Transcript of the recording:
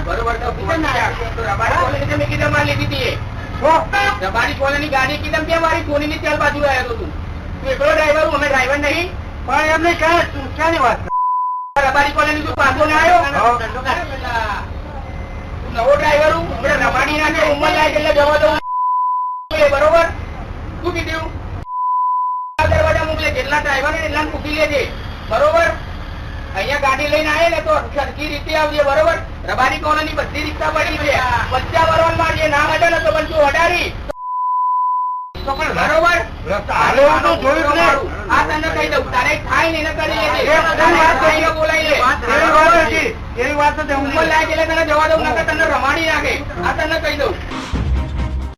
બરોબર તો રબારી કોલોની મેં કીધું મારી લીધી હતી રબારી કોલોની ગાડી કીધું ત્યાં મારી કોની ની ચાલ બાજુ આવ્યો હતો તું એકલો ડ્રાઈવર હું અમે ડ્રાઈવર નહીં પણ એમને ક્યાંની વાત રબારી કોલોની તું પાછો ના આવ્યો નવો ડ્રાઈવર હું રબાડી નાખે ઉંમર લાયક એટલે જવા દઉં બરોબર શું કીધું દરવાજા મોકલે જેટલા ડ્રાઈવર એટલા પૂછી લેજે બરોબર અહીંયા ગાડી લઈને આવે ને તો સરખી રીતે આવજે બરોબર રબારી કોલોની બધી રિક્ષા પડી છે વચ્ચા વરવાનમાં જે નામ હતા ને તો પણ તું અડાડી બરોબર આ તને કહી દઉં તારે થાય ને એને કરી લેજે બોલાવી લે એવી વાત ઉંમર લાયક એટલે તને જવા દઉં નકર તને રમાડી નાખે આ તને કહી દઉં